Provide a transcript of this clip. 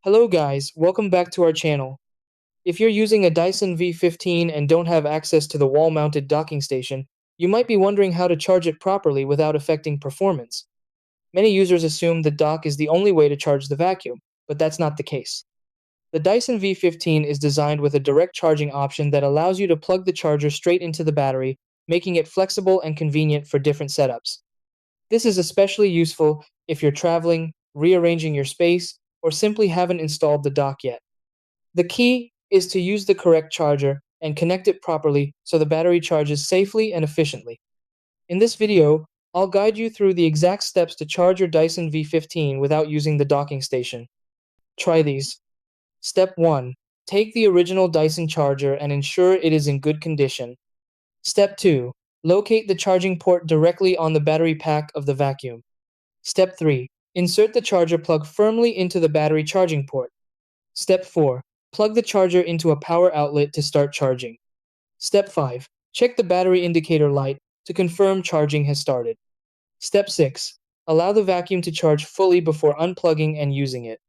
Hello guys, welcome back to our channel. If you're using a Dyson V15 and don't have access to the wall-mounted docking station, you might be wondering how to charge it properly without affecting performance. Many users assume the dock is the only way to charge the vacuum, but that's not the case. The Dyson V15 is designed with a direct charging option that allows you to plug the charger straight into the battery, making it flexible and convenient for different setups. This is especially useful if you're traveling, rearranging your space, or simply haven't installed the dock yet. The key is to use the correct charger and connect it properly so the battery charges safely and efficiently. In this video, I'll guide you through the exact steps to charge your Dyson V15 without using the docking station. Try these. Step 1. Take the original Dyson charger and ensure it is in good condition. Step 2. Locate the charging port directly on the battery pack of the vacuum. Step 3. Insert the charger plug firmly into the battery charging port. Step 4. Plug the charger into a power outlet to start charging. Step 5. Check the battery indicator light to confirm charging has started. Step 6. Allow the vacuum to charge fully before unplugging and using it.